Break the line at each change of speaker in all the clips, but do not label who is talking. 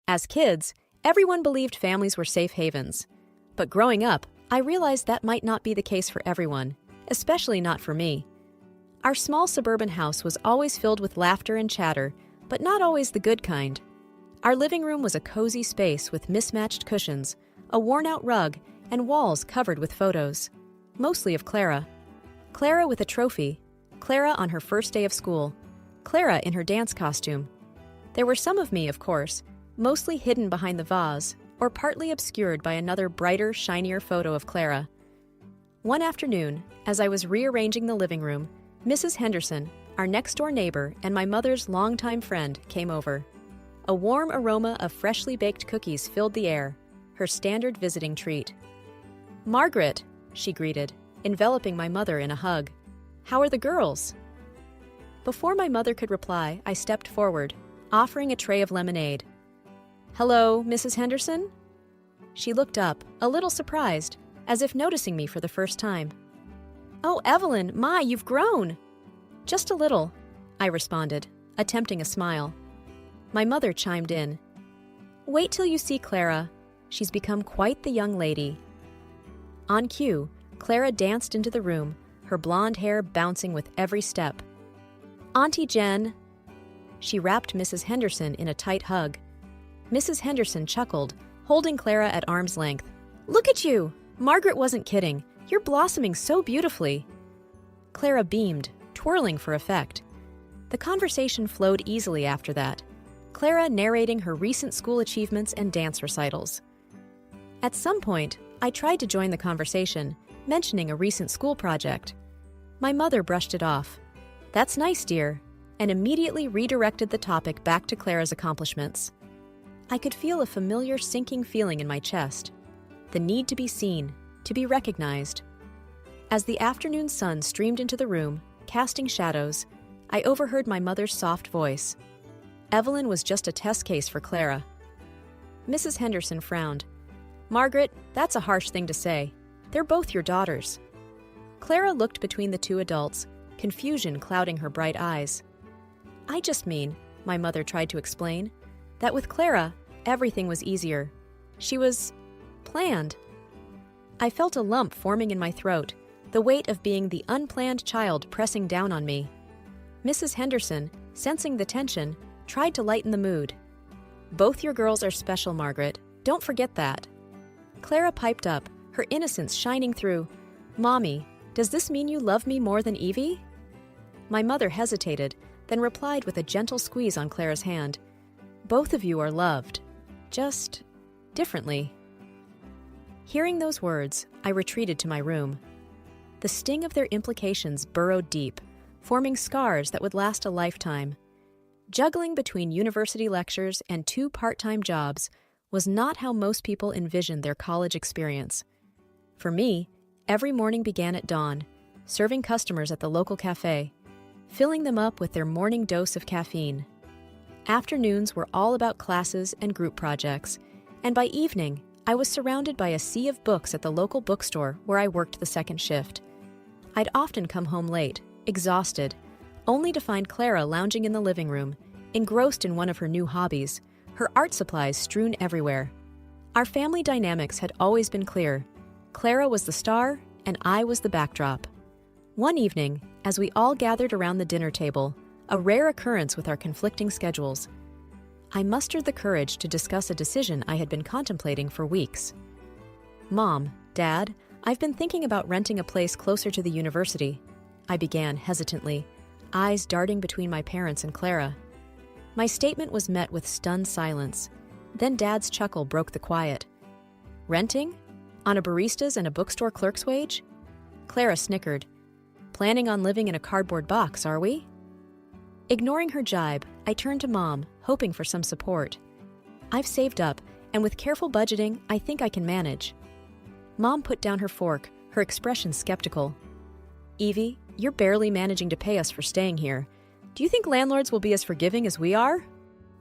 As kids, everyone believed families were safe havens. But growing up, I realized that might not be the case for everyone, especially not for me. Our small suburban house was always filled with laughter and chatter, but not always the good kind. Our living room was a cozy space with mismatched cushions, a worn-out rug, and walls covered with photos, mostly of Clara. Clara with a trophy, Clara on her first day of school, Clara in her dance costume. There were some of me, of course, mostly hidden behind the vase, or partly obscured by another brighter, shinier photo of Clara. One afternoon, as I was rearranging the living room, Mrs. Henderson, our next-door neighbor and my mother's longtime friend, came over. A warm aroma of freshly baked cookies filled the air, her standard visiting treat. "Margaret," she greeted, enveloping my mother in a hug. "How are the girls?" Before my mother could reply, I stepped forward, offering a tray of lemonade. "Hello, Mrs. Henderson?" She looked up, a little surprised, as if noticing me for the first time. "Oh, Evelyn, my, you've grown!" "Just a little," I responded, attempting a smile. My mother chimed in. "Wait till you see Clara. She's become quite the young lady." On cue, Clara danced into the room, her blonde hair bouncing with every step. "Auntie Jen." She wrapped Mrs. Henderson in a tight hug. Mrs. Henderson chuckled, holding Clara at arm's length. "Look at you! Margaret wasn't kidding. You're blossoming so beautifully." Clara beamed, twirling for effect. The conversation flowed easily after that, Clara narrating her recent school achievements and dance recitals. At some point, I tried to join the conversation, mentioning a recent school project. My mother brushed it off. "That's nice, dear," and immediately redirected the topic back to Clara's accomplishments. I could feel a familiar sinking feeling in my chest, the need to be seen, to be recognized. As the afternoon sun streamed into the room, casting shadows, I overheard my mother's soft voice. Evelyn was just a test case for Clara. Mrs. Henderson frowned. "Margaret, that's a harsh thing to say. They're both your daughters." Clara looked between the two adults, confusion clouding her bright eyes. "I just mean," my mother tried to explain, "that with Clara, everything was easier. She was planned." I felt a lump forming in my throat, the weight of being the unplanned child pressing down on me. Mrs. Henderson, sensing the tension, tried to lighten the mood. "Both your girls are special, Margaret. Don't forget that." Clara piped up, her innocence shining through. "Mommy, does this mean you love me more than Evie?" My mother hesitated, then replied with a gentle squeeze on Clara's hand. "Both of you are loved, just differently." Hearing those words, I retreated to my room. The sting of their implications burrowed deep, forming scars that would last a lifetime. Juggling between university lectures and 2 part-time jobs was not how most people envisioned their college experience. For me, every morning began at dawn, serving customers at the local cafe, filling them up with their morning dose of caffeine. Afternoons were all about classes and group projects, and by evening, I was surrounded by a sea of books at the local bookstore where I worked the second shift. I'd often come home late, exhausted, only to find Clara lounging in the living room, engrossed in one of her new hobbies, her art supplies strewn everywhere. Our family dynamics had always been clear. Clara was the star, and I was the backdrop. One evening, as we all gathered around the dinner table, a rare occurrence with our conflicting schedules, I mustered the courage to discuss a decision I had been contemplating for weeks. "Mom, Dad, I've been thinking about renting a place closer to the university," I began hesitantly, eyes darting between my parents and Clara. My statement was met with stunned silence. Then Dad's chuckle broke the quiet. "Renting? On a barista's and a bookstore clerk's wage?" Clara snickered. "Planning on living in a cardboard box, are we?" Ignoring her jibe, I turned to Mom, hoping for some support. "I've saved up, and with careful budgeting, I think I can manage." Mom put down her fork, her expression skeptical. "Evie, you're barely managing to pay us for staying here. Do you think landlords will be as forgiving as we are?"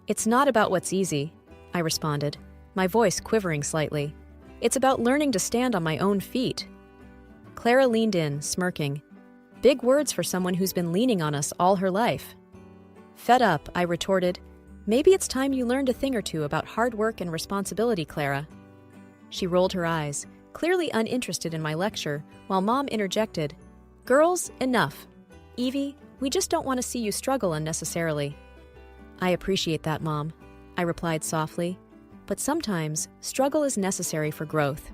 "It's not about what's easy," I responded, my voice quivering slightly. "It's about learning to stand on my own feet." Clara leaned in, smirking. Big words for someone who's been leaning on us all her life. Fed up, I retorted, Maybe it's time you learned a thing or two about hard work and responsibility, Clara." She rolled her eyes, clearly uninterested in my lecture, while Mom interjected, "Girls, enough. Evie, we just don't want to see you struggle unnecessarily." "I appreciate that, Mom," I replied softly, "but sometimes struggle is necessary for growth."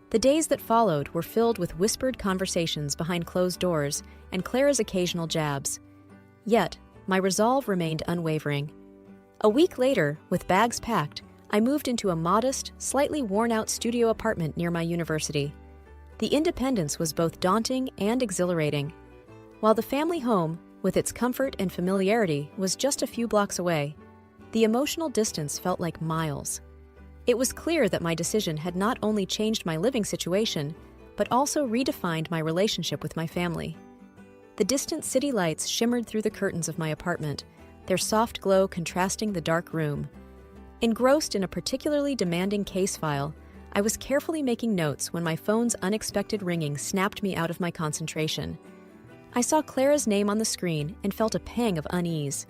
The days that followed were filled with whispered conversations behind closed doors and Clara's occasional jabs. Yet, my resolve remained unwavering. A week later, with bags packed, I moved into a modest, slightly worn-out studio apartment near my university. The independence was both daunting and exhilarating. While the family home, with its comfort and familiarity, was just a few blocks away, the emotional distance felt like miles. It was clear that my decision had not only changed my living situation, but also redefined my relationship with my family. The distant city lights shimmered through the curtains of my apartment, their soft glow contrasting the dark room. Engrossed in a particularly demanding case file, I was carefully making notes when my phone's unexpected ringing snapped me out of my concentration. I saw Clara's name on the screen and felt a pang of unease.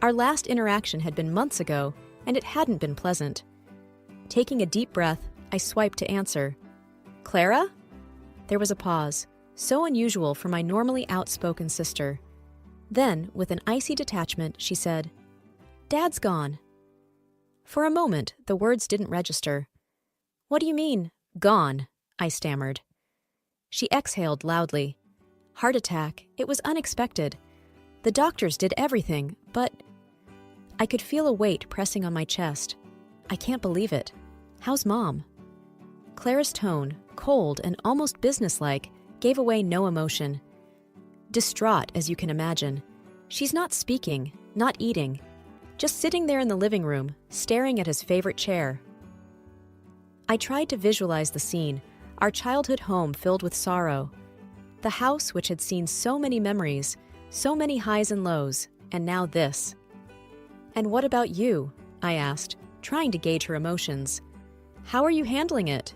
Our last interaction had been months ago, and it hadn't been pleasant. Taking a deep breath, I swiped to answer. "Clara?" There was a pause, so unusual for my normally outspoken sister. Then, with an icy detachment, she said, "Dad's gone." For a moment, the words didn't register. "What do you mean, gone?" I stammered. She exhaled loudly. "Heart attack. It was unexpected. The doctors did everything, but—" I could feel a weight pressing on my chest. "I can't believe it. How's Mom?" Clara's tone, cold and almost businesslike, gave away no emotion. Distraught, as you can imagine. She's not speaking, not eating, just sitting there in the living room, staring at his favorite chair. I tried to visualize the scene, our childhood home filled with sorrow. The house which had seen so many memories, so many highs and lows, and now this. "And what about you?" I asked, trying to gauge her emotions. "How are you handling it?"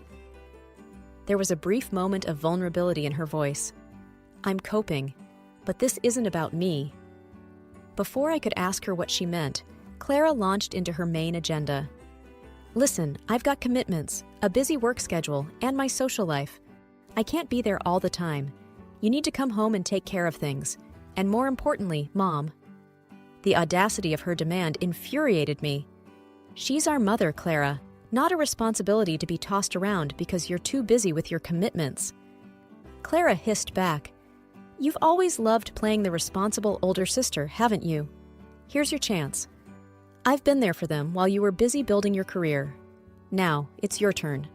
There was a brief moment of vulnerability in her voice. "I'm coping, but this isn't about me." Before I could ask her what she meant, Clara launched into her main agenda. "Listen, I've got commitments, a busy work schedule, and my social life. I can't be there all the time. You need to come home and take care of things. And more importantly, Mom." The audacity of her demand infuriated me. "She's our mother, Clara, not a responsibility to be tossed around because you're too busy with your commitments." Clara hissed back. "You've always loved playing the responsible older sister, haven't you? Here's your chance. I've been there for them while you were busy building your career. Now, it's your turn."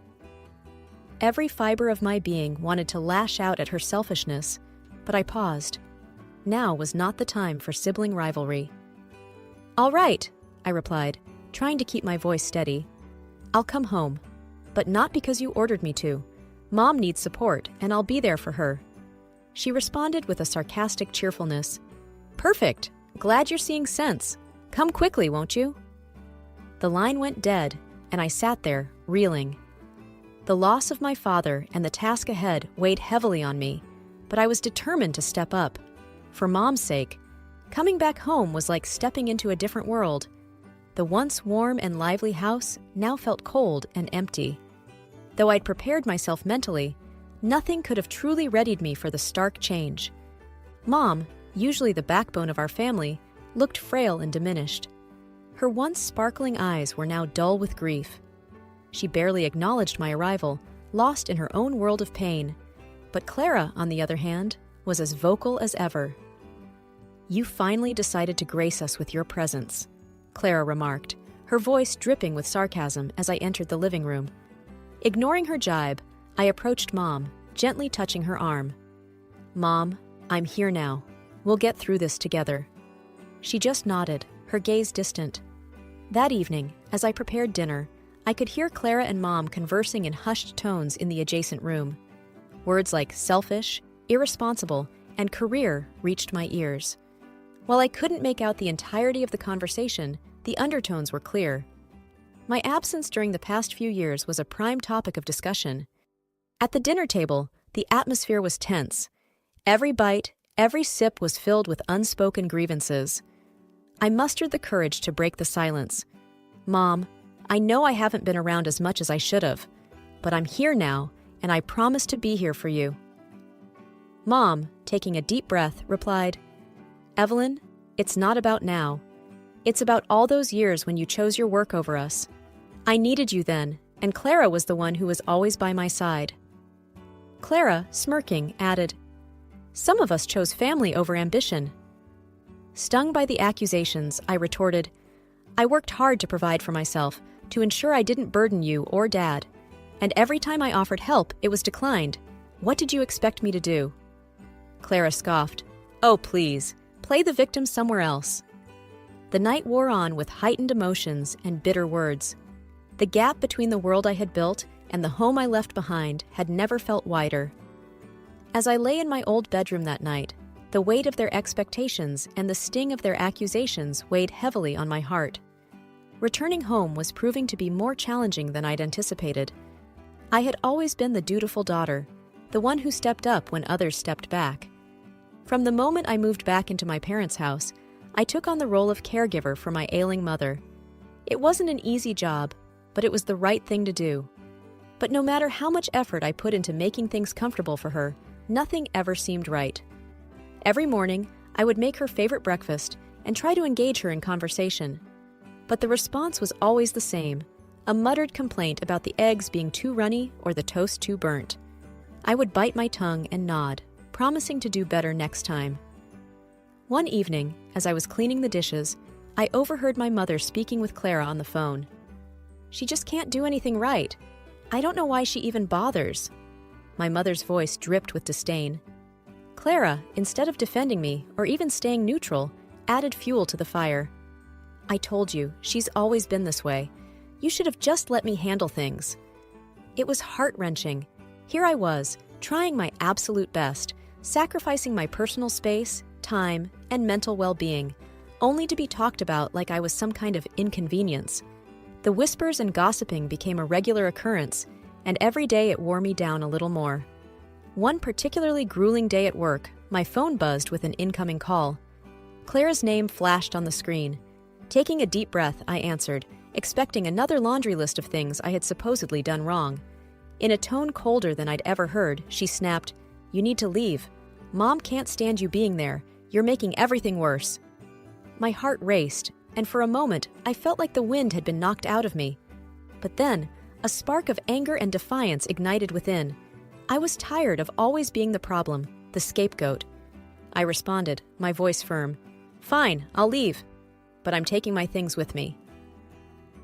Every fiber of my being wanted to lash out at her selfishness, but I paused. Now was not the time for sibling rivalry. "All right," I replied, trying to keep my voice steady. "I'll come home, but not because you ordered me to. Mom needs support, and I'll be there for her." She responded with a sarcastic cheerfulness. "Perfect. Glad you're seeing sense. Come quickly, won't you?" The line went dead, and I sat there, reeling. The loss of my father and the task ahead weighed heavily on me, but I was determined to step up. For Mom's sake, coming back home was like stepping into a different world. The once warm and lively house now felt cold and empty. Though I'd prepared myself mentally, nothing could have truly readied me for the stark change. Mom, usually the backbone of our family, looked frail and diminished. Her once sparkling eyes were now dull with grief. She barely acknowledged my arrival, lost in her own world of pain. But Clara, on the other hand, was as vocal as ever. "You finally decided to grace us with your presence," Clara remarked, her voice dripping with sarcasm as I entered the living room. Ignoring her jibe, I approached Mom, gently touching her arm. "Mom, I'm here now. We'll get through this together." She just nodded, her gaze distant. That evening, as I prepared dinner, I could hear Clara and Mom conversing in hushed tones in the adjacent room. Words like selfish, irresponsible, and career reached my ears. While I couldn't make out the entirety of the conversation, the undertones were clear. My absence during the past few years was a prime topic of discussion. At the dinner table, the atmosphere was tense. Every bite, every sip was filled with unspoken grievances. I mustered the courage to break the silence. "Mom, I know I haven't been around as much as I should have, but I'm here now, and I promise to be here for you." Mom, taking a deep breath, replied, "Evelyn, it's not about now. It's about all those years when you chose your work over us. I needed you then, and Clara was the one who was always by my side." Clara, smirking, added, "Some of us chose family over ambition." Stung by the accusations, I retorted, "I worked hard to provide for myself, to ensure I didn't burden you or Dad. And every time I offered help, it was declined. What did you expect me to do?" Clara scoffed, "Oh, please, play the victim somewhere else." The night wore on with heightened emotions and bitter words. The gap between the world I had built and the home I left behind had never felt wider. As I lay in my old bedroom that night, the weight of their expectations and the sting of their accusations weighed heavily on my heart. Returning home was proving to be more challenging than I'd anticipated. I had always been the dutiful daughter, the one who stepped up when others stepped back. From the moment I moved back into my parents' house, I took on the role of caregiver for my ailing mother. It wasn't an easy job, but it was the right thing to do. But no matter how much effort I put into making things comfortable for her, nothing ever seemed right. Every morning, I would make her favorite breakfast and try to engage her in conversation. But the response was always the same, a muttered complaint about the eggs being too runny or the toast too burnt. I would bite my tongue and nod, promising to do better next time. One evening, as I was cleaning the dishes, I overheard my mother speaking with Clara on the phone. "She just can't do anything right. I don't know why she even bothers." My mother's voice dripped with disdain. Clara, instead of defending me or even staying neutral, added fuel to the fire. "I told you, she's always been this way. You should have just let me handle things." It was heart-wrenching. Here I was, trying my absolute best, sacrificing my personal space, time, and mental well-being, only to be talked about like I was some kind of inconvenience. The whispers and gossiping became a regular occurrence, and every day it wore me down a little more. One particularly grueling day at work, my phone buzzed with an incoming call. Clara's name flashed on the screen. Taking a deep breath, I answered, expecting another laundry list of things I had supposedly done wrong. In a tone colder than I'd ever heard, she snapped, "You need to leave. Mom can't stand you being there. You're making everything worse." My heart raced, and for a moment, I felt like the wind had been knocked out of me. But then, a spark of anger and defiance ignited within. I was tired of always being the problem, the scapegoat. I responded, my voice firm, "Fine, I'll leave. But I'm taking my things with me."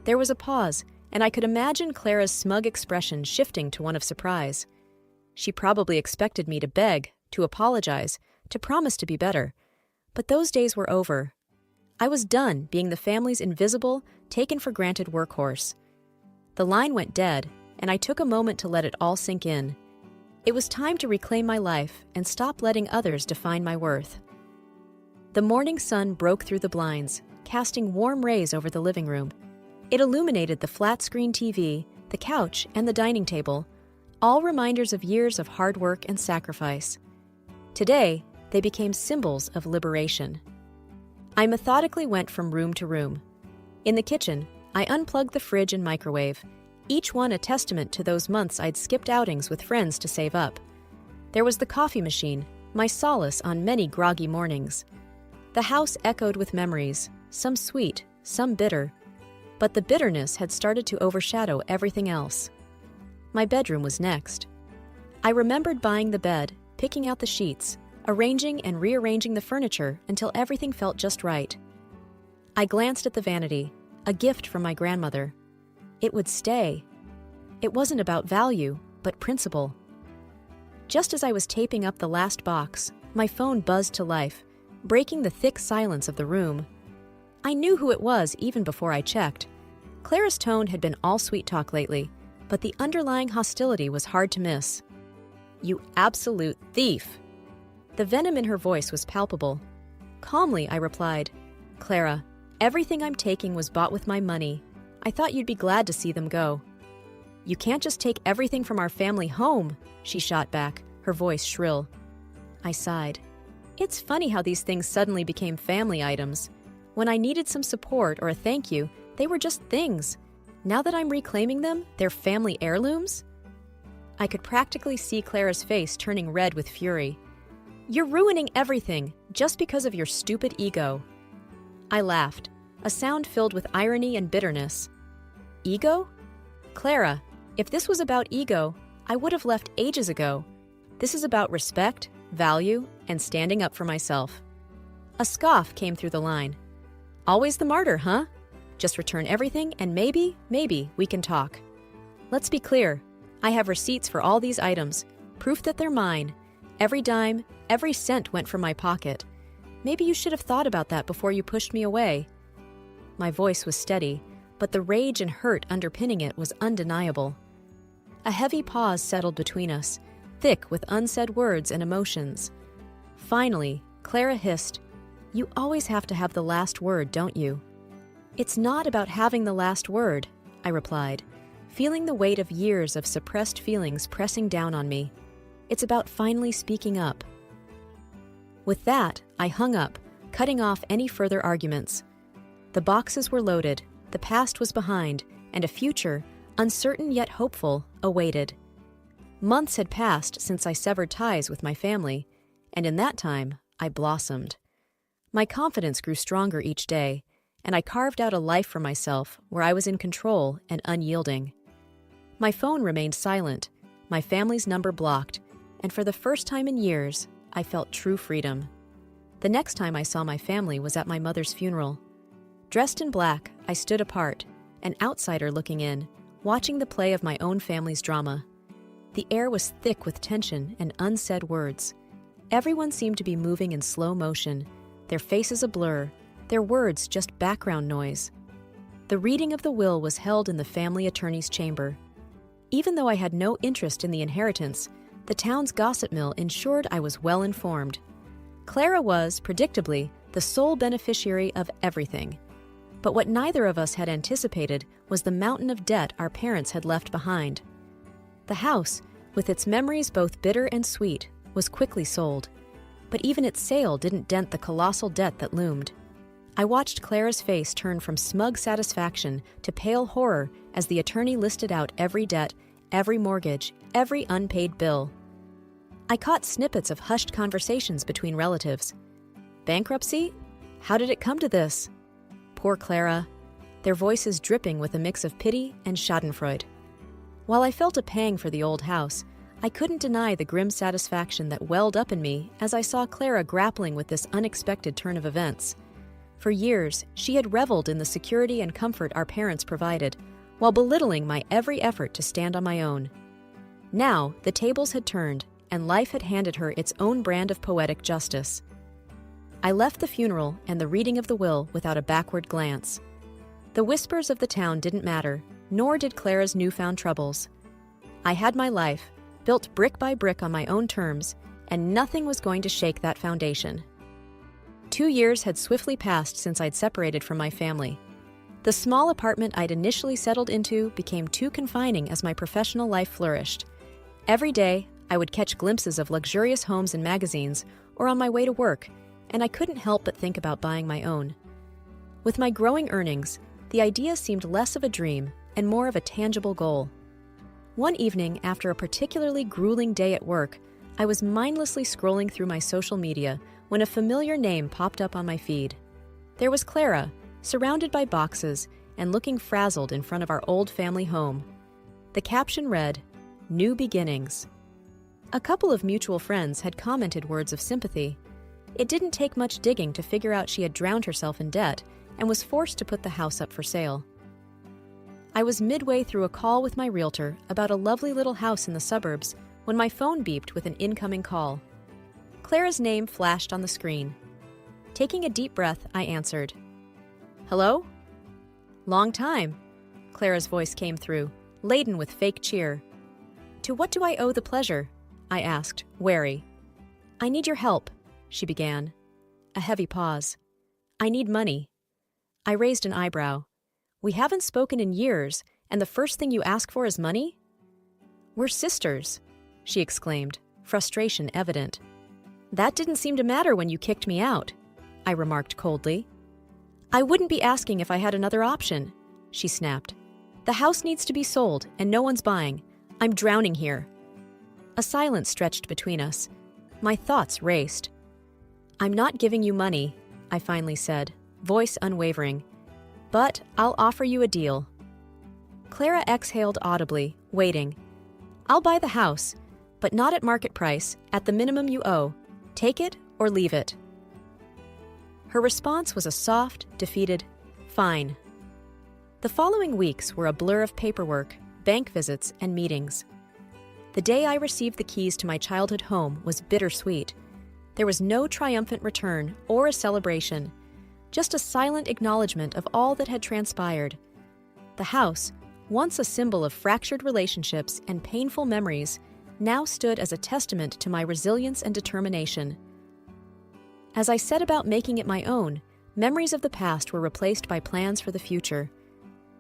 There was a pause, and I could imagine Clara's smug expression shifting to one of surprise. She probably expected me to beg, to apologize, to promise to be better. But those days were over. I was done being the family's invisible, taken-for-granted workhorse. The line went dead, and I took a moment to let it all sink in. It was time to reclaim my life and stop letting others define my worth. The morning sun broke through the blinds, casting warm rays over the living room. It illuminated the flat-screen TV, the couch, and the dining table, all reminders of years of hard work and sacrifice. Today, they became symbols of liberation. I methodically went from room to room. In the kitchen, I unplugged the fridge and microwave, each one a testament to those months I'd skipped outings with friends to save up. There was the coffee machine, my solace on many groggy mornings. The house echoed with memories, some sweet, some bitter, but the bitterness had started to overshadow everything else. My bedroom was next. I remembered buying the bed, picking out the sheets, arranging and rearranging the furniture until everything felt just right. I glanced at the vanity, a gift from my grandmother. It would stay. It wasn't about value, but principle. Just as I was taping up the last box, my phone buzzed to life, breaking the thick silence of the room. I knew who it was even before I checked. Clara's tone had been all sweet talk lately, but the underlying hostility was hard to miss. "You absolute thief!" The venom in her voice was palpable. Calmly, I replied, "Clara, everything I'm taking was bought with my money. I thought you'd be glad to see them go." "You can't just take everything from our family home," she shot back, her voice shrill. I sighed. It's funny how these things suddenly became family items. When I needed some support or a thank you, they were just things. Now that I'm reclaiming them, they're family heirlooms? I could practically see Clara's face turning red with fury. You're ruining everything just because of your stupid ego. I laughed, a sound filled with irony and bitterness. Ego? Clara, if this was about ego, I would have left ages ago. This is about respect, value, and standing up for myself. A scoff came through the line. Always the martyr, huh? Just return everything and maybe we can talk. Let's be clear. I have receipts for all these items, proof that they're mine. Every dime, every cent went from my pocket. Maybe you should have thought about that before you pushed me away. My voice was steady, but the rage and hurt underpinning it was undeniable. A heavy pause settled between us, thick with unsaid words and emotions. Finally, Clara hissed, "You always have to have the last word, don't you?" "It's not about having the last word," I replied, feeling the weight of years of suppressed feelings pressing down on me. "It's about finally speaking up." With that, I hung up, cutting off any further arguments. The boxes were loaded, the past was behind, and a future, uncertain yet hopeful, awaited. Months had passed since I severed ties with my family, and in that time, I blossomed. My confidence grew stronger each day, and I carved out a life for myself where I was in control and unyielding. My phone remained silent, my family's number blocked, and for the first time in years, I felt true freedom. The next time I saw my family was at my mother's funeral. Dressed in black, I stood apart, an outsider looking in, watching the play of my own family's drama. The air was thick with tension and unsaid words. Everyone seemed to be moving in slow motion, their faces a blur, their words just background noise. The reading of the will was held in the family attorney's chamber. Even though I had no interest in the inheritance, the town's gossip mill ensured I was well informed. Clara was, predictably, the sole beneficiary of everything. But what neither of us had anticipated was the mountain of debt our parents had left behind. The house, with its memories both bitter and sweet, was quickly sold. But even its sale didn't dent the colossal debt that loomed. I watched Clara's face turn from smug satisfaction to pale horror as the attorney listed out every debt, every mortgage, every unpaid bill. I caught snippets of hushed conversations between relatives. Bankruptcy? How did it come to this? Poor Clara, their voices dripping with a mix of pity and schadenfreude. While I felt a pang for the old house, I couldn't deny the grim satisfaction that welled up in me as I saw Clara grappling with this unexpected turn of events. For years, she had reveled in the security and comfort our parents provided, while belittling my every effort to stand on my own. Now, the tables had turned, and life had handed her its own brand of poetic justice. I left the funeral and the reading of the will without a backward glance. The whispers of the town didn't matter, nor did Clara's newfound troubles. I had my life, built brick by brick on my own terms, and nothing was going to shake that foundation. 2 years had swiftly passed since I'd separated from my family. The small apartment I'd initially settled into became too confining as my professional life flourished. Every day, I would catch glimpses of luxurious homes in magazines or on my way to work, and I couldn't help but think about buying my own. With my growing earnings, the idea seemed less of a dream and more of a tangible goal. One evening, after a particularly grueling day at work, I was mindlessly scrolling through my social media when a familiar name popped up on my feed. There was Clara, surrounded by boxes and looking frazzled in front of our old family home. The caption read, "New Beginnings." A couple of mutual friends had commented words of sympathy. It didn't take much digging to figure out she had drowned herself in debt and was forced to put the house up for sale. I was midway through a call with my realtor about a lovely little house in the suburbs when my phone beeped with an incoming call. Clara's name flashed on the screen. Taking a deep breath, I answered. "Hello?" "Long time," Clara's voice came through, laden with fake cheer. "To what do I owe the pleasure?" I asked, wary. "I need your help," she began. A heavy pause. "I need money." I raised an eyebrow. "We haven't spoken in years, and the first thing you ask for is money?" "We're sisters," she exclaimed, frustration evident. "That didn't seem to matter when you kicked me out," I remarked coldly. I wouldn't be asking if I had another option, she snapped. The house needs to be sold, and no one's buying. I'm drowning here. A silence stretched between us. My thoughts raced. I'm not giving you money, I finally said, voice unwavering. But I'll offer you a deal. Clara exhaled audibly, waiting. I'll buy the house, but not at market price, at the minimum you owe. Take it or leave it. Her response was a soft, defeated, fine. The following weeks were a blur of paperwork, bank visits, and meetings. The day I received the keys to my childhood home was bittersweet. There was no triumphant return or a celebration, just a silent acknowledgement of all that had transpired. The house, once a symbol of fractured relationships and painful memories, now stood as a testament to my resilience and determination. As I set about making it my own, memories of the past were replaced by plans for the future.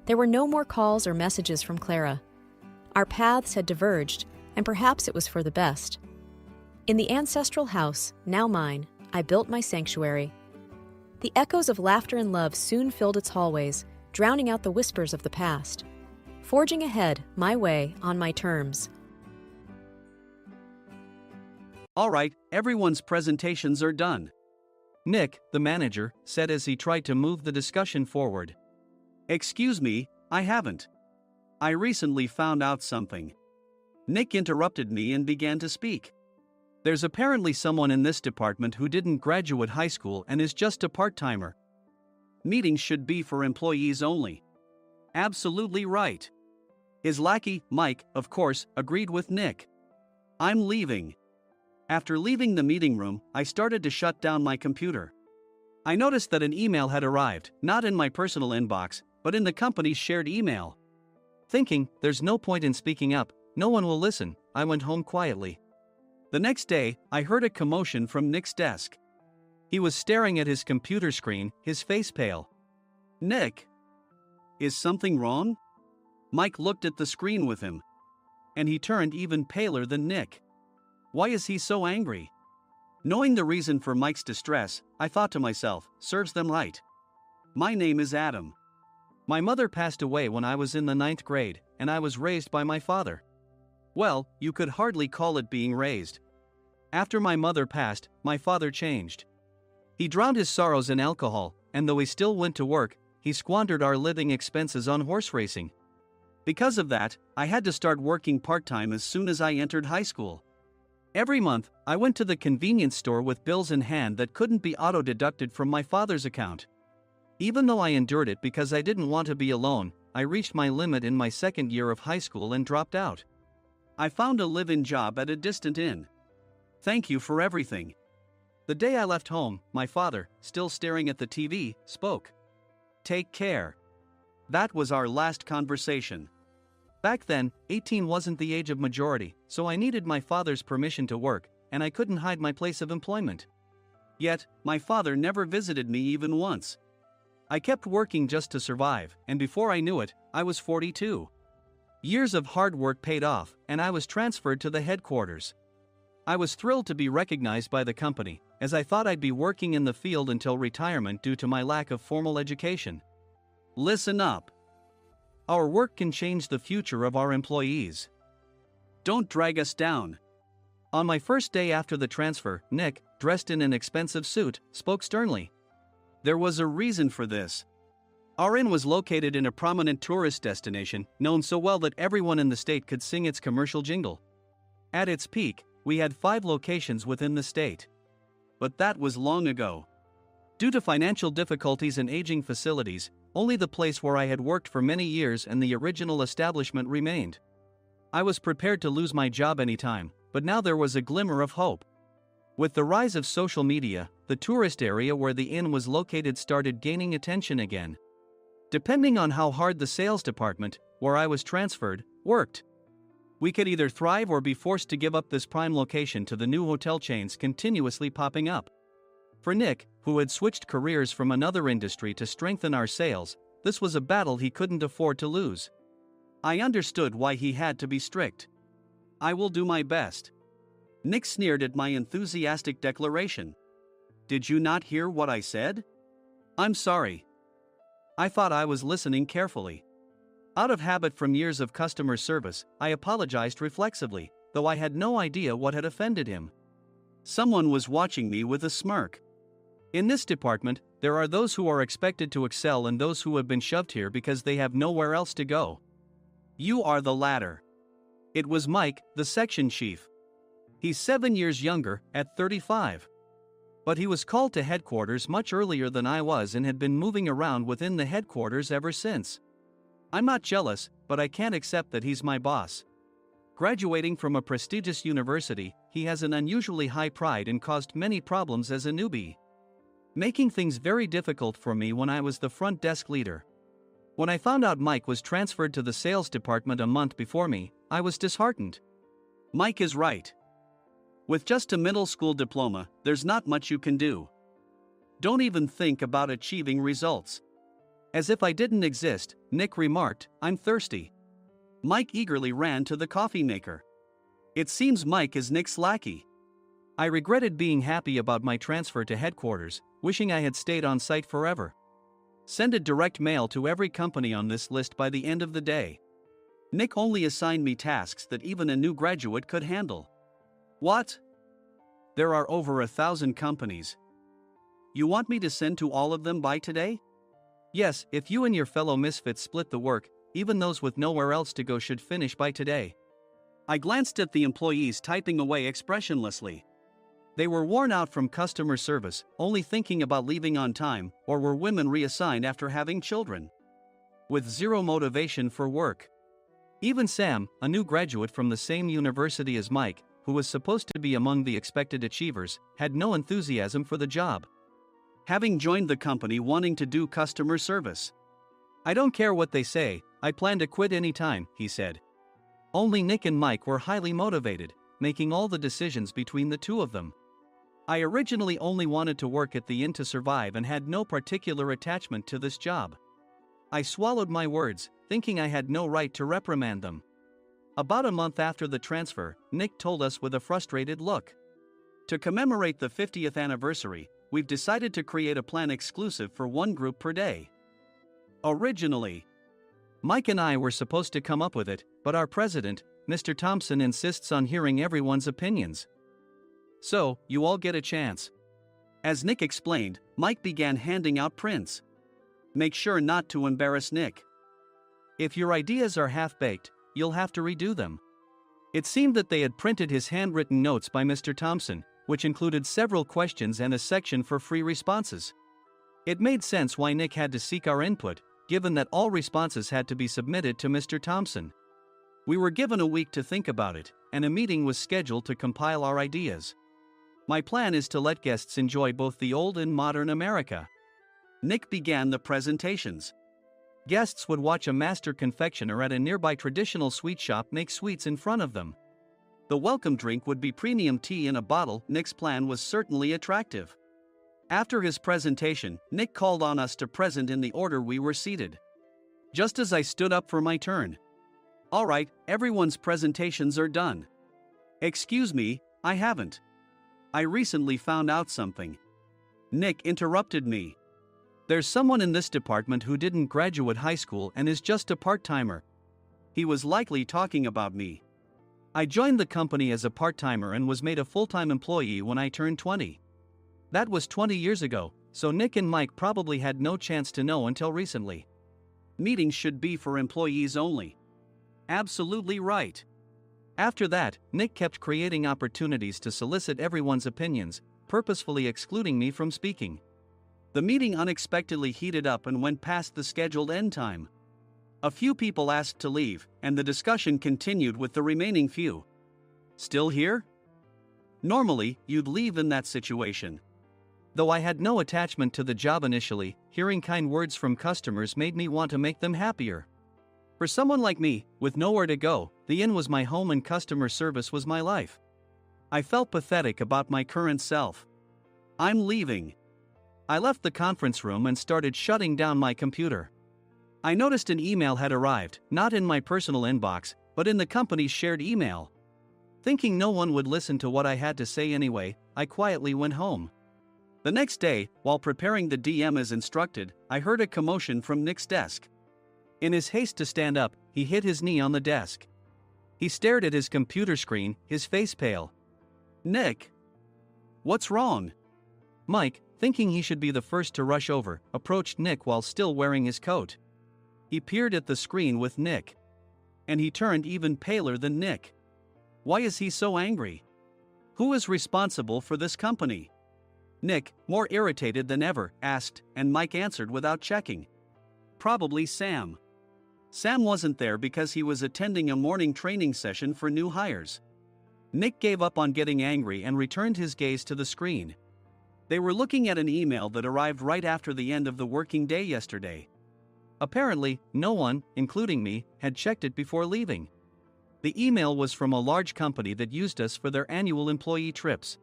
There were no more calls or messages from Clara. Our paths had diverged, and perhaps it was for the best. In the ancestral house, now mine, I built my sanctuary. The echoes of laughter and love soon filled its hallways, drowning out the whispers of the past. Forging ahead, my way, on my terms.
All right, everyone's presentations are done, Nick, the manager, said as he tried to move the discussion forward. Excuse me, I haven't. I recently found out something. Nick interrupted me and began to speak. There's apparently someone in this department who didn't graduate high school and is just a part-timer. Meetings should be for employees only. Absolutely right. His lackey, Mike, of course, agreed with Nick. I'm leaving. After leaving the meeting room, I started to shut down my computer. I noticed that an email had arrived, not in my personal inbox, but in the company's shared email. Thinking, there's no point in speaking up, no one will listen, I went home quietly. The next day, I heard a commotion from Nick's desk. He was staring at his computer screen, his face pale. Nick! Is something wrong? Mike looked at the screen with him. And he turned even paler than Nick. Why is he so angry? Knowing the reason for Mike's distress, I thought to myself, serves them right. My name is Adam. My mother passed away when I was in the 9th grade, and I was raised by my father. Well, you could hardly call it being raised. After my mother passed, my father changed. He drowned his sorrows in alcohol, and though he still went to work, he squandered our living expenses on horse racing. Because of that, I had to start working part-time as soon as I entered high school. Every month, I went to the convenience store with bills in hand that couldn't be auto-deducted from my father's account. Even though I endured it because I didn't want to be alone, I reached my limit in my second year of high school and dropped out. I found a live-in job at a distant inn. Thank you for everything. The day I left home, my father, still staring at the TV, spoke. Take care. That was our last conversation. Back then, 18 wasn't the age of majority, so I needed my father's permission to work, and I couldn't hide my place of employment. Yet, my father never visited me even once. I kept working just to survive, and before I knew it, I was 42. Years of hard work paid off, and I was transferred to the headquarters. I was thrilled to be recognized by the company, as I thought I'd be working in the field until retirement due to my lack of formal education. Listen up. Our work can change the future of our employees. Don't drag us down. On my first day after the transfer, Nick, dressed in an expensive suit, spoke sternly. There was a reason for this. Our inn was located in a prominent tourist destination, known so well that everyone in the state could sing its commercial jingle. At its peak, we had 5 locations within the state. But that was long ago. Due to financial difficulties and aging facilities, only the place where I had worked for many years and the original establishment remained. I was prepared to lose my job anytime, but now there was a glimmer of hope. With the rise of social media, the tourist area where the inn was located started gaining attention again. Depending on how hard the sales department, where I was transferred, worked, we could either thrive or be forced to give up this prime location to the new hotel chains continuously popping up. For Nick, who had switched careers from another industry to strengthen our sales, this was a battle he couldn't afford to lose. I understood why he had to be strict. I will do my best. Nick sneered at my enthusiastic declaration. Did you not hear what I said? I'm sorry. I thought I was listening carefully. Out of habit from years of customer service, I apologized reflexively, though I had no idea what had offended him. Someone was watching me with a smirk. In this department, there are those who are expected to excel and those who have been shoved here because they have nowhere else to go. You are the latter. It was Mike, the section chief. He's 7 years younger, at 35. But he was called to headquarters much earlier than I was and had been moving around within the headquarters ever since. I'm not jealous, but I can't accept that he's my boss. Graduating from a prestigious university, he has an unusually high pride and caused many problems as a newbie, making things very difficult for me when I was the front desk leader. When I found out Mike was transferred to the sales department a month before me, I was disheartened. Mike is right. With just a middle school diploma, there's not much you can do. Don't even think about achieving results. As if I didn't exist, Nick remarked, "I'm thirsty." Mike eagerly ran to the coffee maker. It seems Mike is Nick's lackey. I regretted being happy about my transfer to headquarters, wishing I had stayed on site forever. Send a direct mail to every company on this list by the end of the day. Nick only assigned me tasks that even a new graduate could handle. What? There are over 1,000 companies. You want me to send to all of them by today? Yes, if you and your fellow misfits split the work, even those with nowhere else to go should finish by today. I glanced at the employees typing away expressionlessly. They were worn out from customer service, only thinking about leaving on time, or were women reassigned after having children, with zero motivation for work. Even Sam, a new graduate from the same university as Mike, who was supposed to be among the expected achievers, had no enthusiasm for the job, having joined the company wanting to do customer service. I don't care what they say, I plan to quit anytime, he said. Only Nick and Mike were highly motivated, making all the decisions between the two of them. I originally only wanted to work at the inn to survive and had no particular attachment to this job. I swallowed my words, thinking I had no right to reprimand them. About a month after the transfer, Nick told us with a frustrated look. To commemorate the 50th anniversary, we've decided to create a plan exclusive for one group per day. Originally, Mike and I were supposed to come up with it, but our president, Mr. Thompson, insists on hearing everyone's opinions. So, you all get a chance. As Nick explained, Mike began handing out prints. Make sure not to embarrass Nick. If your ideas are half-baked, you'll have to redo them. It seemed that they had printed his handwritten notes by Mr. Thompson, which included several questions and a section for free responses. It made sense why Nick had to seek our input, given that all responses had to be submitted to Mr. Thompson. We were given a week to think about it, and a meeting was scheduled to compile our ideas. My plan is to let guests enjoy both the old and modern America. Nick began the presentations. Guests would watch a master confectioner at a nearby traditional sweet shop make sweets in front of them. The welcome drink would be premium tea in a bottle. Nick's plan was certainly attractive. After his presentation, Nick called on us to present in the order we were seated. Just as I stood up for my turn. All right, everyone's presentations are done. Excuse me, I haven't. I recently found out something. Nick interrupted me. There's someone in this department who didn't graduate high school and is just a part-timer. He was likely talking about me. I joined the company as a part-timer and was made a full-time employee when I turned 20. That was 20 years ago, so Nick and Mike probably had no chance to know until recently. Meetings should be for employees only. Absolutely right. After that, Nick kept creating opportunities to solicit everyone's opinions, purposefully excluding me from speaking. The meeting unexpectedly heated up and went past the scheduled end time. A few people asked to leave, and the discussion continued with the remaining few. Still here? Normally, you'd leave in that situation. Though I had no attachment to the job initially, hearing kind words from customers made me want to make them happier. For someone like me, with nowhere to go, the inn was my home and customer service was my life. I felt pathetic about my current self. I'm leaving. I left the conference room and started shutting down my computer. I noticed an email had arrived, not in my personal inbox, but in the company's shared email. Thinking no one would listen to what I had to say anyway, I quietly went home. The next day, while preparing the DM as instructed, I heard a commotion from Nick's desk. In his haste to stand up, he hit his knee on the desk. He stared at his computer screen, his face pale. "Nick? What's wrong?" Mike, thinking he should be the first to rush over, approached Nick while still wearing his coat. He peered at the screen with Nick. And he turned even paler than Nick. Why is he so angry? Who is responsible for this company? Nick, more irritated than ever, asked, and Mike answered without checking. Probably Sam. Sam wasn't there because he was attending a morning training session for new hires. Nick gave up on getting angry and returned his gaze to the screen. They were looking at an email that arrived right after the end of the working day yesterday. Apparently, no one, including me, had checked it before leaving. The email was from a large company that used us for their annual employee trips.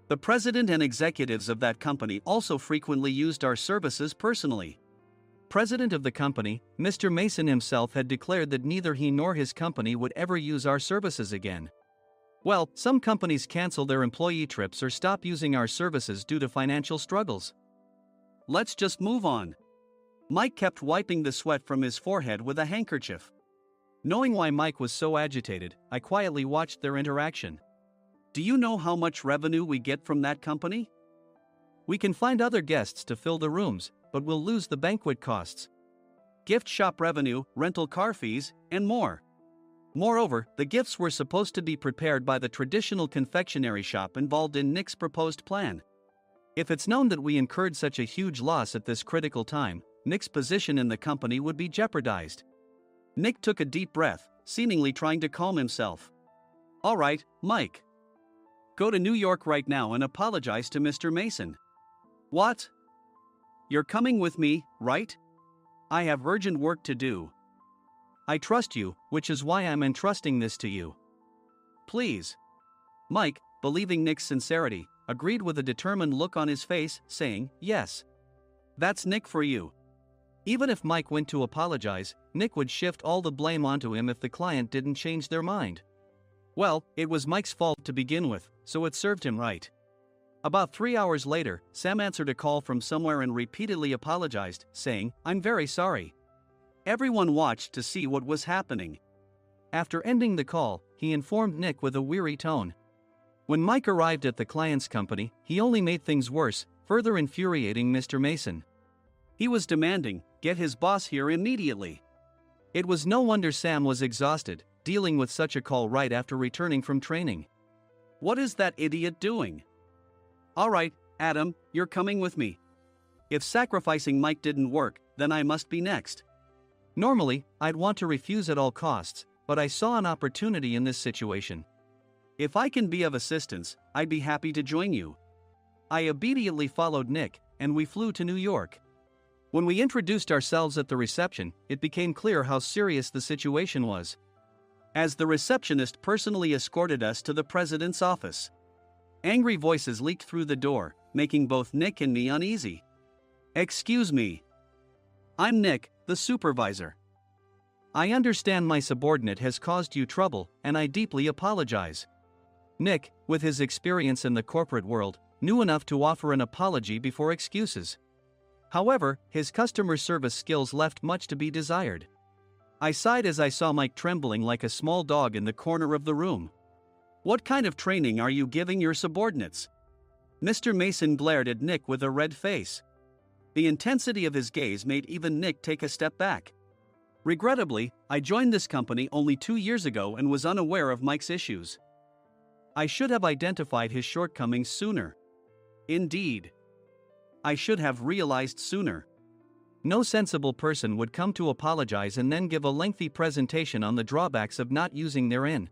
The president and executives of that company also frequently used our services personally. President of the company, Mr. Mason himself, had declared that neither he nor his company would ever use our services again. Well, some companies cancel their employee trips or stop using our services due to financial struggles. Let's just move on. Mike kept wiping the sweat from his forehead with a handkerchief. Knowing why Mike was so agitated, I quietly watched their interaction. Do you know how much revenue we get from that company? We can find other guests to fill the rooms, but we'll lose the banquet costs, gift shop revenue, rental car fees, and more. Moreover, the gifts were supposed to be prepared by the traditional confectionery shop involved in Nick's proposed plan. If it's known that we incurred such a huge loss at this critical time, Nick's position in the company would be jeopardized. Nick took a deep breath, seemingly trying to calm himself. All right, Mike. Go to New York right now and apologize to Mr. Mason. What? You're coming with me, right? I have urgent work to do. I trust you, which is why I'm entrusting this to you. Please. Mike, believing Nick's sincerity, agreed with a determined look on his face, saying, yes. That's Nick for you. Even if Mike went to apologize, Nick would shift all the blame onto him if the client didn't change their mind. Well, it was Mike's fault to begin with, so it served him right. About 3 hours later, Sam answered a call from somewhere and repeatedly apologized, saying, I'm very sorry. Everyone watched to see what was happening. After ending the call, he informed Nick with a weary tone. When Mike arrived at the client's company, he only made things worse, further infuriating Mr. Mason. He was demanding, get his boss here immediately. It was no wonder Sam was exhausted, dealing with such a call right after returning from training. What is that idiot doing? All right, Adam, you're coming with me. If sacrificing Mike didn't work, then I must be next. Normally, I'd want to refuse at all costs, but I saw an opportunity in this situation. If I can be of assistance, I'd be happy to join you. I immediately followed Nick, and we flew to New York. When we introduced ourselves at the reception, it became clear how serious the situation was. As the receptionist personally escorted us to the president's office. Angry voices leaked through the door, making both Nick and me uneasy. Excuse me. I'm Nick, the supervisor. I understand my subordinate has caused you trouble, and I deeply apologize. Nick, with his experience in the corporate world, knew enough to offer an apology before excuses. However, his customer service skills left much to be desired. I sighed as I saw Mike trembling like a small dog in the corner of the room. What kind of training are you giving your subordinates? Mr. Mason glared at Nick with a red face. The intensity of his gaze made even Nick take a step back. Regrettably, I joined this company only 2 years ago and was unaware of Mike's issues. I should have identified his shortcomings sooner. Indeed. I should have realized sooner. No sensible person would come to apologize and then give a lengthy presentation on the drawbacks of not using their in.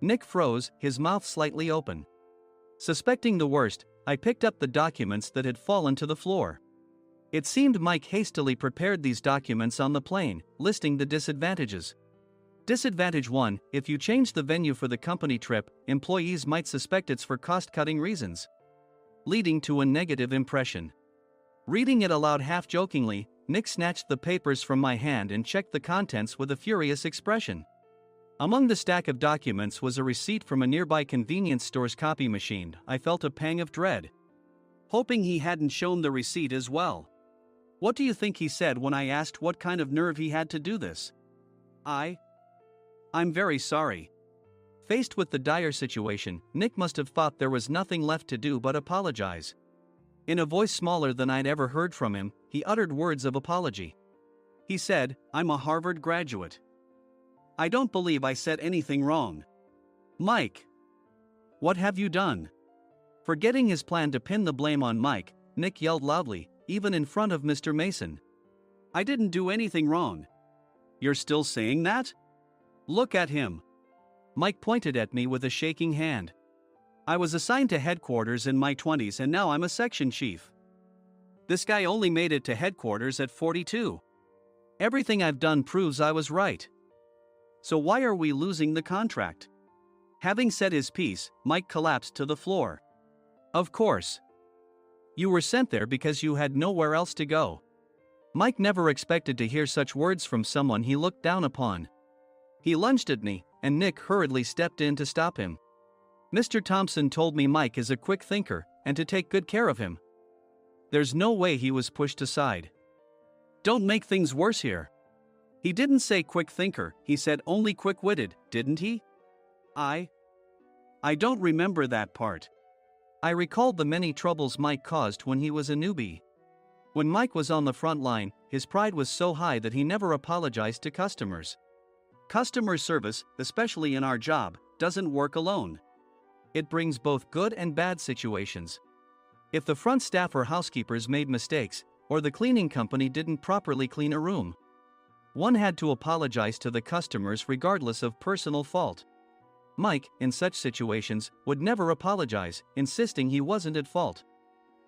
Nick froze, his mouth slightly open. Suspecting the worst, I picked up the documents that had fallen to the floor. It seemed Mike hastily prepared these documents on the plane, listing the disadvantages. Disadvantage 1, if you change the venue for the company trip, employees might suspect it's for cost-cutting reasons, leading to a negative impression. Reading it aloud half-jokingly, Nick snatched the papers from my hand and checked the contents with a furious expression. Among the stack of documents was a receipt from a nearby convenience store's copy machine. I felt a pang of dread. hoping he hadn't shown the receipt as well. What do you think he said when I asked what kind of nerve he had to do this? I'm very sorry. Faced with the dire situation, Nick must have thought there was nothing left to do but apologize. In a voice smaller than I'd ever heard from him, he uttered words of apology. He said, "I'm a Harvard graduate. I don't believe I said anything wrong." Mike! What have you done? Forgetting his plan to pin the blame on Mike, Nick yelled loudly, even in front of Mr. Mason. "I didn't do anything wrong." "You're still saying that? Look at him." Mike pointed at me with a shaking hand. "I was assigned to headquarters in my 20s and now I'm a section chief. This guy only made it to headquarters at 42. Everything I've done proves I was right. So why are we losing the contract?" Having said his piece, Mike collapsed to the floor. "Of course. You were sent there because you had nowhere else to go." Mike never expected to hear such words from someone he looked down upon. He lunged at me, and Nick hurriedly stepped in to stop him. "Mr. Thompson told me Mike is a quick thinker, and to take good care of him." There's no way he was pushed aside. "Don't make things worse here." "He didn't say quick thinker, he said only quick-witted, didn't he?" I don't remember that part." I recalled the many troubles Mike caused when he was a newbie. When Mike was on the front line, his pride was so high that he never apologized to customers. Customer service, especially in our job, doesn't work alone. It brings both good and bad situations. If the front staff or housekeepers made mistakes, or the cleaning company didn't properly clean a room, one had to apologize to the customers regardless of personal fault. Mike, in such situations, would never apologize, insisting he wasn't at fault.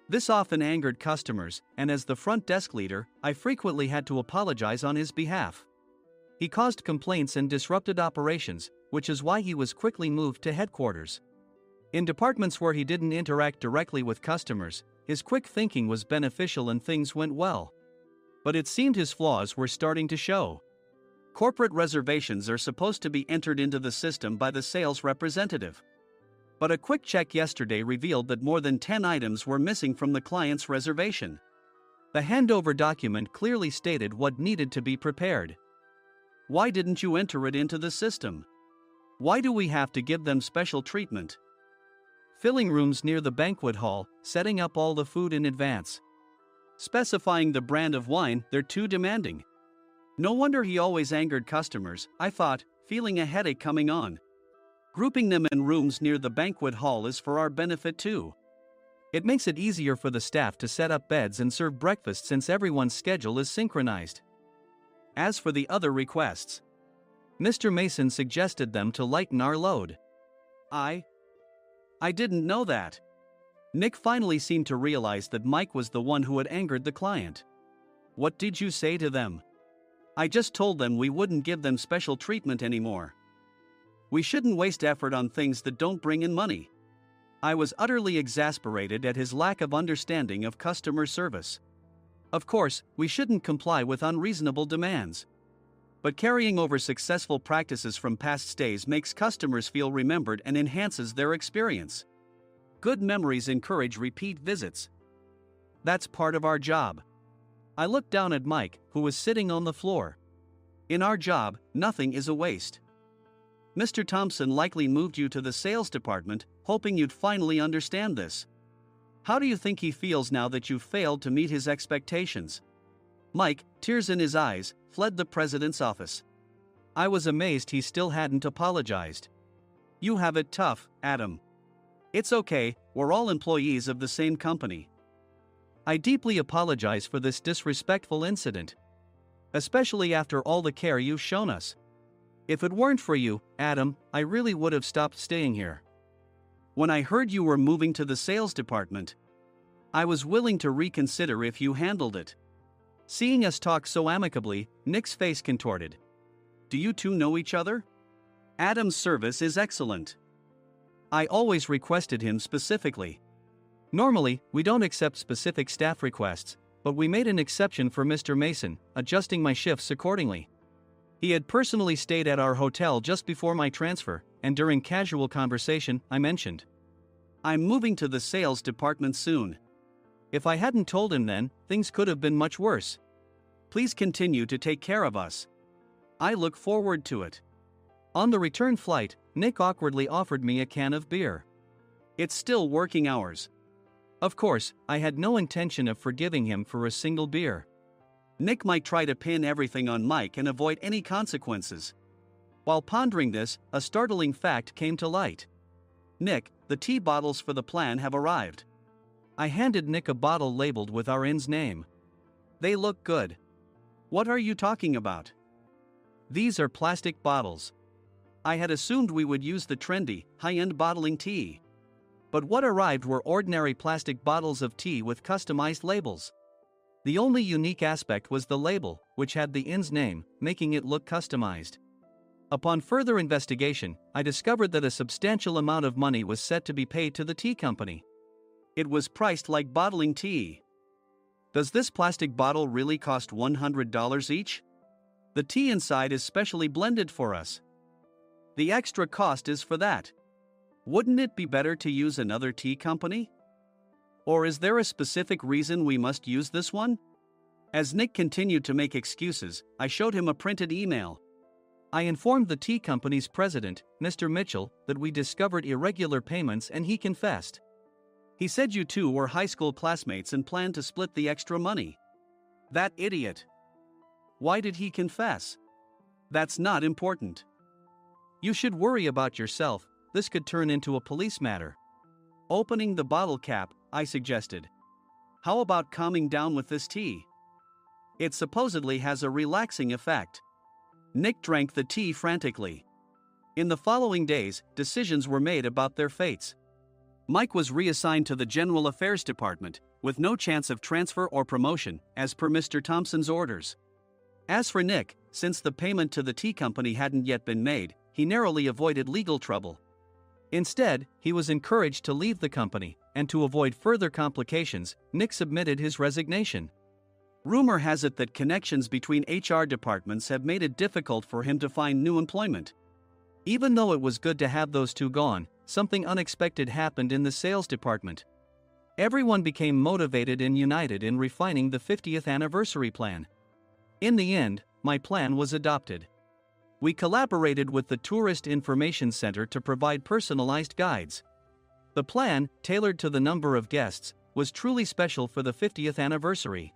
This often angered customers, and as the front desk leader, I frequently had to apologize on his behalf. He caused complaints and disrupted operations, which is why he was quickly moved to headquarters. In departments where he didn't interact directly with customers, his quick thinking was beneficial and things went well. But it seemed his flaws were starting to show. Corporate reservations are supposed to be entered into the system by the sales representative. But a quick check yesterday revealed that more than 10 items were missing from the client's reservation. The handover document clearly stated what needed to be prepared. Why didn't you enter it into the system? Why do we have to give them special treatment? Filling rooms near the banquet hall, setting up all the food in advance. Specifying the brand of wine, they're too demanding. No wonder he always angered customers, I thought, feeling a headache coming on. Grouping them in rooms near the banquet hall is for our benefit too. It makes it easier for the staff to set up beds and serve breakfast since everyone's schedule is synchronized. As for the other requests, Mr. Mason suggested them to lighten our load. I didn't know that. Nick finally seemed to realize that Mike was the one who had angered the client. What did you say to them? I just told them we wouldn't give them special treatment anymore. We shouldn't waste effort on things that don't bring in money. I was utterly exasperated at his lack of understanding of customer service. Of course, we shouldn't comply with unreasonable demands. But carrying over successful practices from past stays makes customers feel remembered and enhances their experience. Good memories encourage repeat visits. That's part of our job. I looked down at Mike, who was sitting on the floor. In our job, nothing is a waste. Mr. Thompson likely moved you to the sales department, hoping you'd finally understand this. How do you think he feels now that you've failed to meet his expectations? Mike, tears in his eyes, fled the president's office. I was amazed he still hadn't apologized. You have it tough, Adam. It's okay, we're all employees of the same company. I deeply apologize for this disrespectful incident. Especially after all the care you've shown us. If it weren't for you, Adam, I really would have stopped staying here. When I heard you were moving to the sales department, I was willing to reconsider if you handled it. Seeing us talk so amicably, Nick's face contorted. Do you two know each other? Adam's service is excellent. I always requested him specifically. Normally, we don't accept specific staff requests, but we made an exception for Mr. Mason, adjusting my shifts accordingly. He had personally stayed at our hotel just before my transfer, and during casual conversation, I mentioned, I'm moving to the sales department soon. If I hadn't told him then, things could have been much worse. Please continue to take care of us. I look forward to it. On the return flight, Nick awkwardly offered me a can of beer. It's still working hours. Of course, I had no intention of forgiving him for a single beer. Nick might try to pin everything on Mike and avoid any consequences. While pondering this, a startling fact came to light. Nick, the tea bottles for the plan have arrived. I handed Nick a bottle labeled with our inn's name. They look good. What are you talking about? These are plastic bottles. I had assumed we would use the trendy, high-end bottling tea. But what arrived were ordinary plastic bottles of tea with customized labels. The only unique aspect was the label, which had the inn's name, making it look customized. Upon further investigation, I discovered that a substantial amount of money was set to be paid to the tea company. It was priced like bottling tea. Does this plastic bottle really cost $100 each? The tea inside is specially blended for us. The extra cost is for that. Wouldn't it be better to use another tea company? Or is there a specific reason we must use this one? As Nick continued to make excuses, I showed him a printed email. I informed the tea company's president, Mr. Mitchell, that we discovered irregular payments and he confessed. He said you two were high school classmates and planned to split the extra money. That idiot. Why did he confess? That's not important. You should worry about yourself, this could turn into a police matter. Opening the bottle cap, I suggested. How about calming down with this tea? It supposedly has a relaxing effect. Nick drank the tea frantically. In the following days, decisions were made about their fates. Mike was reassigned to the General Affairs Department, with no chance of transfer or promotion, as per Mr. Thompson's orders. As for Nick, since the payment to the tea company hadn't yet been made, he narrowly avoided legal trouble. Instead, he was encouraged to leave the company, and to avoid further complications, Nick submitted his resignation. Rumor has it that connections between HR departments have made it difficult for him to find new employment. Even though it was good to have those two gone, something unexpected happened in the sales department. Everyone became motivated and united in refining the 50th anniversary plan. In the end, my plan was adopted. We collaborated with the Tourist Information Center to provide personalized guides. The plan, tailored to the number of guests, was truly special for the 50th anniversary.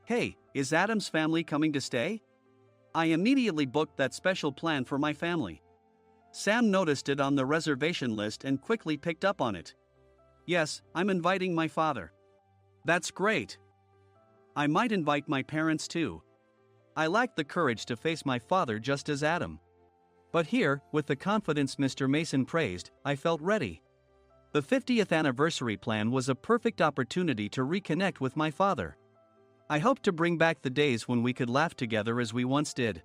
Hey, is Adam's family coming to stay? I immediately booked that special plan for my family. Sam noticed it on the reservation list and quickly picked up on it. Yes, I'm inviting my father. That's great. I might invite my parents too. I lacked the courage to face my father just as Adam. But here, with the confidence Mr. Mason praised, I felt ready. The 50th anniversary plan was a perfect opportunity to reconnect with my father. I hoped to bring back the days when we could laugh together as we once did.